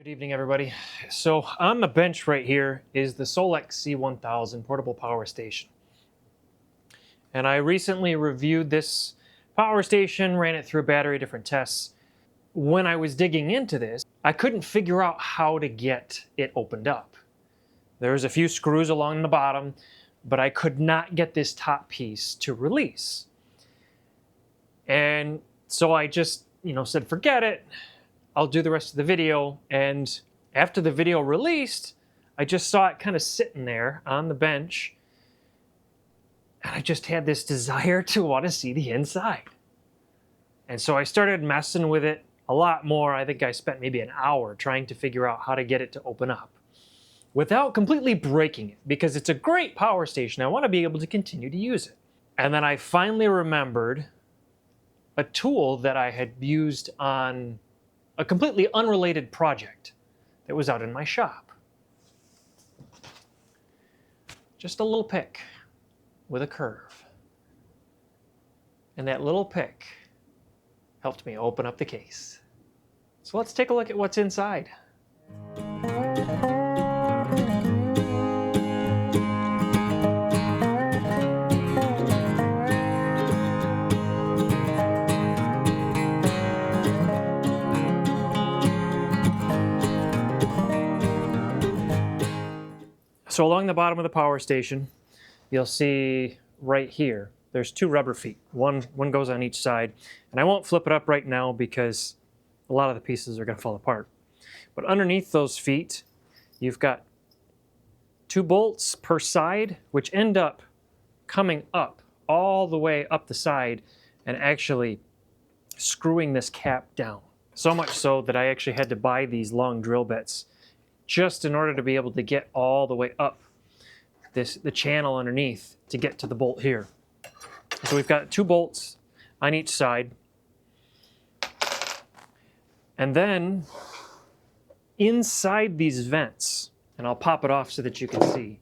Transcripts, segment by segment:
Good evening, everybody. So on the bench right here is the SOLIX C1000 portable power station. And I recently reviewed this power station, ran it through a battery of different tests. When I was digging into this, I couldn't figure out how to get it opened up. There was a few screws along the bottom, but I could not get this top piece to release. And so I just, said, forget it. I'll do the rest of the video. And after the video released, I just saw it kind of sitting there on the bench. And I just had this desire to want to see the inside. And so I started messing with it a lot more. I think I spent maybe an hour trying to figure out how to get it to open up without completely breaking it, because it's a great power station. I want to be able to continue to use it. And then I finally remembered a tool that I had used on a completely unrelated project that was out in my shop. Just a little pick with a curve. And that little pick helped me open up the case. So let's take a look at what's inside. So along the bottom of the power station, you'll see right here, there's two rubber feet. One goes on each side. And I won't flip it up right now because a lot of the pieces are going to fall apart. But underneath those feet, you've got two bolts per side, which end up coming up all the way up the side and actually screwing this cap down. So much so that I actually had to buy these long drill bits just in order to be able to get all the way up the channel underneath to get to the bolt here. So we've got two bolts on each side. And then inside these vents, and I'll pop it off so that you can see,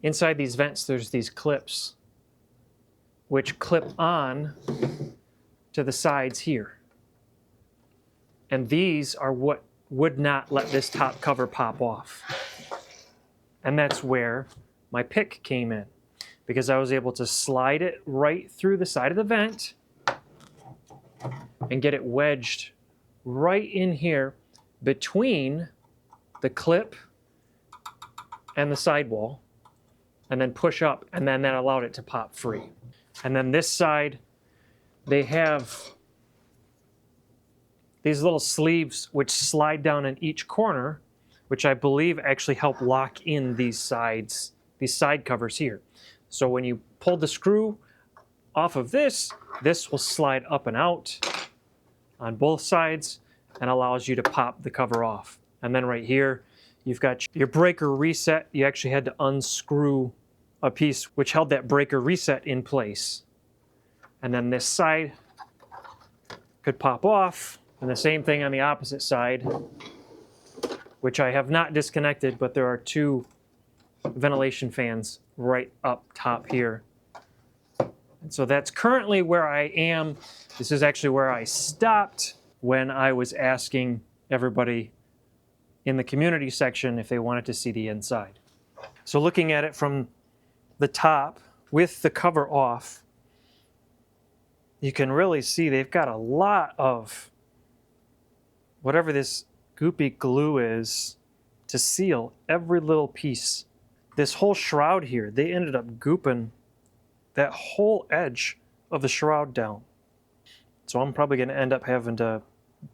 inside these vents there's these clips which clip on to the sides here. And these are what would not let this top cover pop off. And that's where my pick came in, because I was able to slide it right through the side of the vent and get it wedged right in here between the clip and the sidewall, and then push up, and then that allowed it to pop free. And then this side, they have these little sleeves which slide down in each corner, which I believe actually help lock in these sides, these side covers here. So when you pull the screw off of this will slide up and out on both sides and allows you to pop the cover off. And then right here, you've got your breaker reset. You actually had to unscrew a piece which held that breaker reset in place. And then this side could pop off. And the same thing on the opposite side, which I have not disconnected, but there are two ventilation fans right up top here. And so that's currently where I am. This is actually where I stopped when I was asking everybody in the community section if they wanted to see the inside. So looking at it from the top with the cover off, you can really see they've got a lot of whatever this goopy glue is to seal every little piece. This whole shroud here, they ended up gooping that whole edge of the shroud down. So I'm probably going to end up having to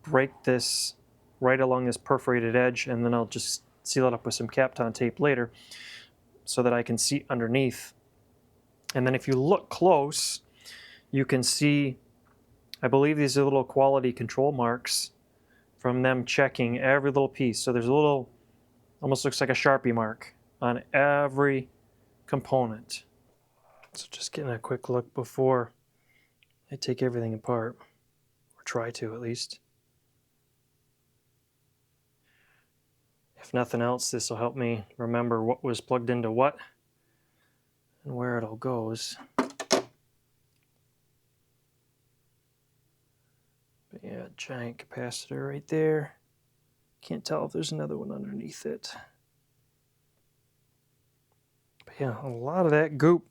break this right along this perforated edge, and then I'll just seal it up with some Kapton tape later so that I can see underneath. And then if you look close, you can see, I believe these are little quality control marks from them checking every little piece. So there's a little, almost looks like a Sharpie mark on every component. So just getting a quick look before I take everything apart, or try to at least. If nothing else, this will help me remember what was plugged into what and where it all goes. But yeah, giant capacitor right there. Can't tell if there's another one underneath it. But yeah, a lot of that goop.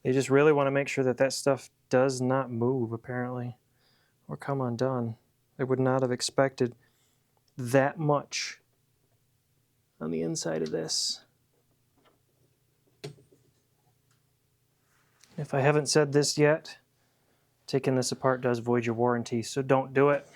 They just really want to make sure that that stuff does not move, apparently, or come undone. They would not have expected that much on the inside of this. If I haven't said this yet, taking this apart does void your warranty, so don't do it.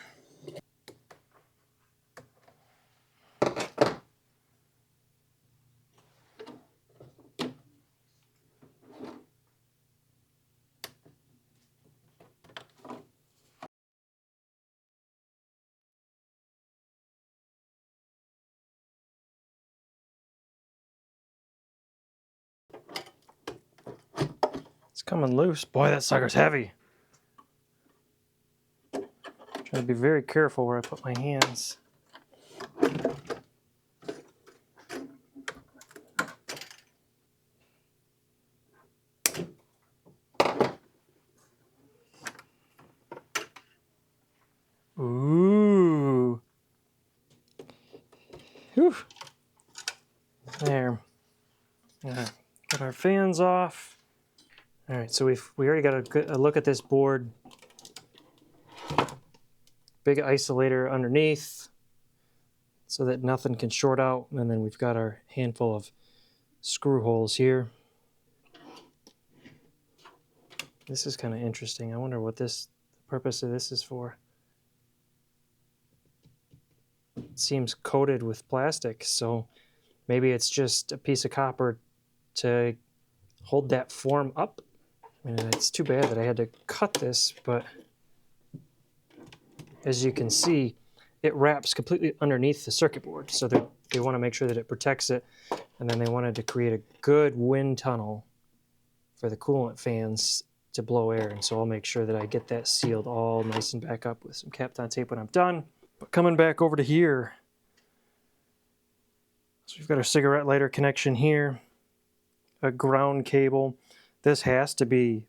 It's coming loose. Boy, that sucker's heavy. Trying to be very careful where I put my hands. Ooh. Whew. There. Get our fans off. All right, so we already got a look at this board. Big isolator underneath so that nothing can short out. And then we've got our handful of screw holes here. This is kind of interesting. I wonder what the purpose of this is for. It seems coated with plastic, so maybe it's just a piece of copper to hold that form up. I mean, it's too bad that I had to cut this, but as you can see, it wraps completely underneath the circuit board, so they want to make sure that it protects it, and then they wanted to create a good wind tunnel for the coolant fans to blow air, and so I'll make sure that I get that sealed all nice and back up with some Kapton tape when I'm done. But coming back over to here, so we've got our cigarette lighter connection here, a ground cable. This has to be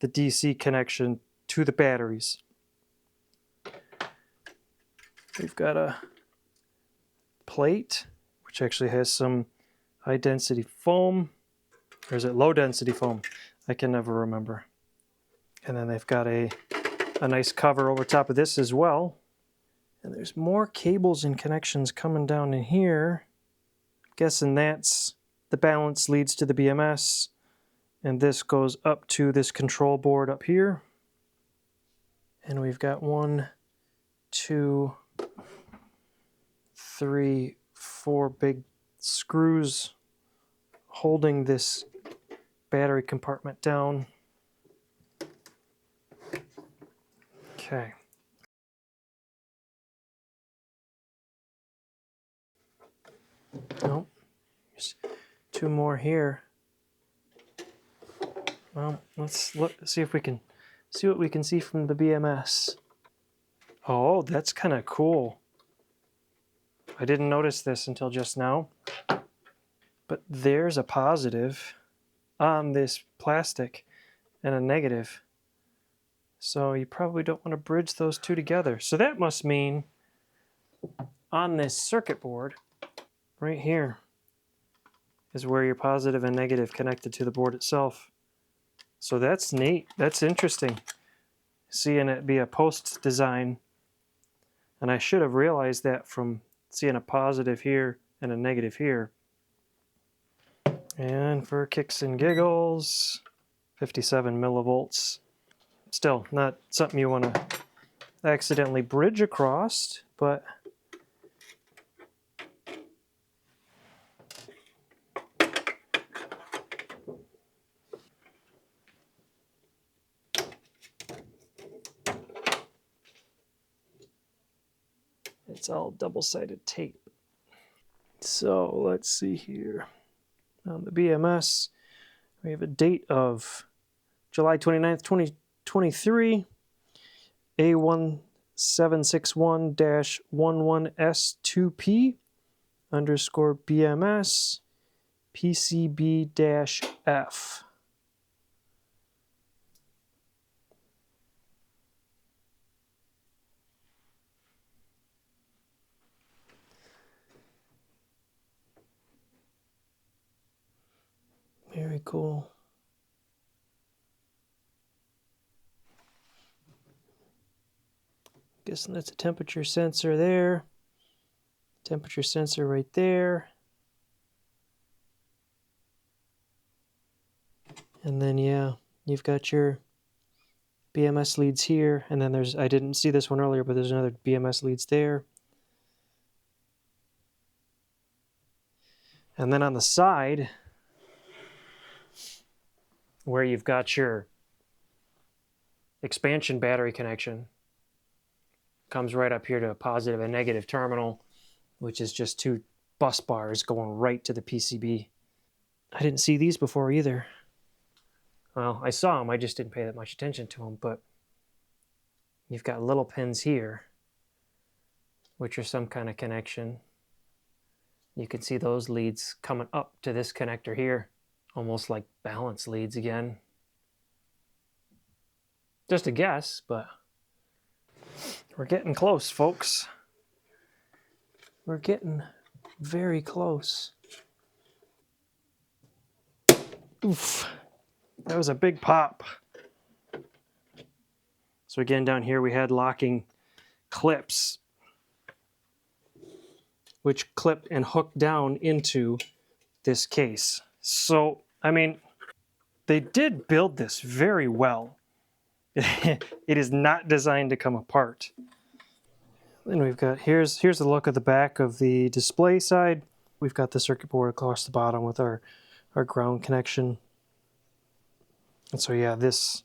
the DC connection to the batteries. We've got a plate, which actually has some high density foam, or is it low density foam? I can never remember. And then they've got a nice cover over top of this as well. And there's more cables and connections coming down in here. I'm guessing that's the balance leads to the BMS. And this goes up to this control board up here. And we've got 1, 2, 3, 4 big screws holding this battery compartment down. Okay. Nope. There's 2 more here. Well, let's look, see if we can see what we can see from the BMS. Oh, that's kind of cool. I didn't notice this until just now. But there's a positive on this plastic and a negative. So you probably don't want to bridge those two together. So that must mean on this circuit board, right here, is where your positive and negative connected to the board itself. So that's neat. That's interesting. Seeing it be a post design. And I should have realized that from seeing a positive here and a negative here. And for kicks and giggles, 57 millivolts. Still, not something you want to accidentally bridge across, but it's all double-sided tape. So let's see here. On the BMS, we have a date of July 29th, 2023, A1761-11S2P _BMS PCB-F. Very cool. Guessing that's a temperature sensor there. Temperature sensor right there. And then, yeah, you've got your BMS leads here. And then there's, I didn't see this one earlier, but there's another BMS leads there. And then on the side, where you've got your expansion battery connection, comes right up here to a positive and negative terminal, which is just two bus bars going right to the PCB. I didn't see these before either. Well, I saw them, I just didn't pay that much attention to them, but you've got little pins here, which are some kind of connection. You can see those leads coming up to this connector here, almost like balance leads again. Just a guess, but we're getting close, folks. We're getting very close. Oof, that was a big pop. So again, down here we had locking clips, which clip and hook down into this case. So, I mean, they did build this very well. It is not designed to come apart. Then we've got, here's the look of the back of the display side. We've got the circuit board across the bottom with our ground connection. And so yeah, this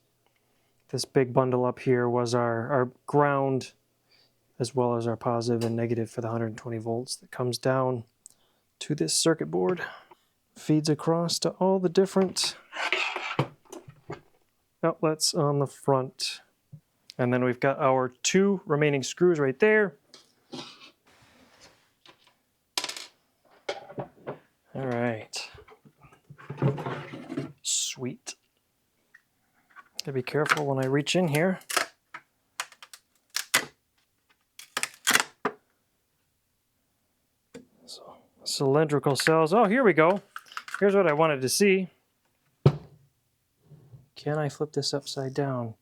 big bundle up here was our ground, as well as our positive and negative for the 120 volts that comes down to this circuit board. Feeds across to all the different outlets on the front. And then we've got our two remaining screws right there. All right. Sweet. Gotta be careful when I reach in here. So, cylindrical cells. Oh, here we go. Here's what I wanted to see. Can I flip this upside down?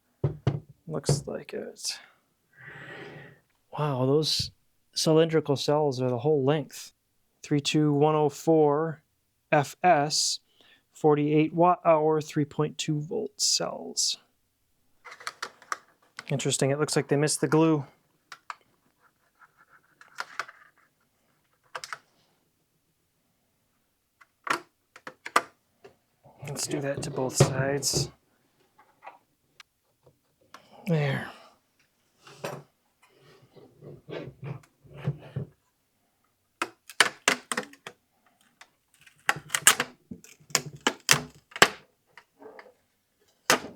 Looks like it. Wow, those cylindrical cells are the whole length. 32104 FS, 48 watt-hour, 3.2 volt cells. Interesting, it looks like they missed the glue. Let's do that to both sides. There.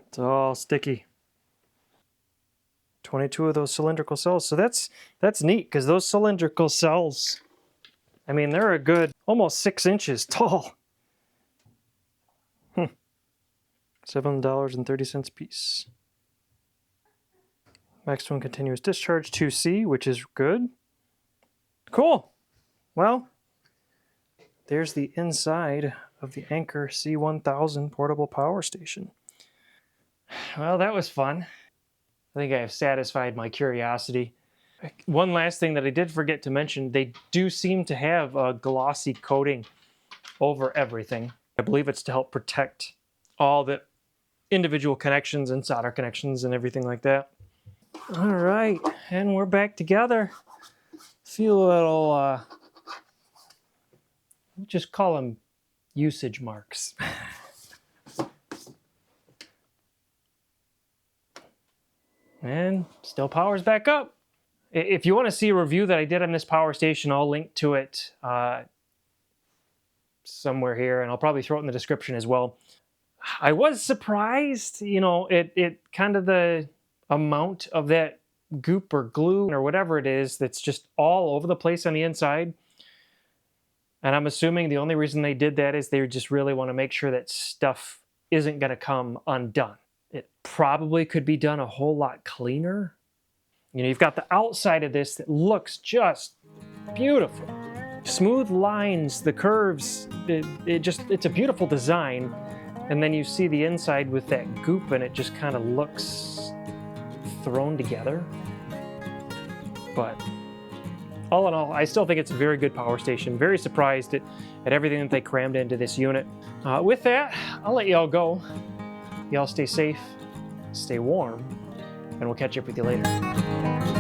It's all sticky. 22 of those cylindrical cells. So that's neat, because those cylindrical cells, I mean, they're a good almost 6 inches tall. $7.30 a piece. Maximum continuous discharge 2C, which is good. Cool. Well, there's the inside of the Anker C1000 portable power station. Well, that was fun. I think I have satisfied my curiosity. One last thing that I did forget to mention, they do seem to have a glossy coating over everything. I believe it's to help protect all the individual connections and solder connections and everything like that. All right, and we're back together. Feel a little, we'll just call them usage marks. And still powers back up. If you want to see a review that I did on this power station, I'll link to it somewhere here, and I'll probably throw it in the description as well. I was surprised, you know, it kind of the amount of that goop or glue or whatever it is that's just all over the place on the inside. And I'm assuming the only reason they did that is they just really want to make sure that stuff isn't going to come undone. It probably could be done a whole lot cleaner. You know, you've got the outside of this that looks just beautiful. Smooth lines, the curves, it's a beautiful design. And then you see the inside with that goop, and it just kind of looks thrown together. But all in all, I still think it's a very good power station. Very surprised at everything that they crammed into this unit. With that, I'll let y'all go. Y'all stay safe, stay warm, and we'll catch up with you later.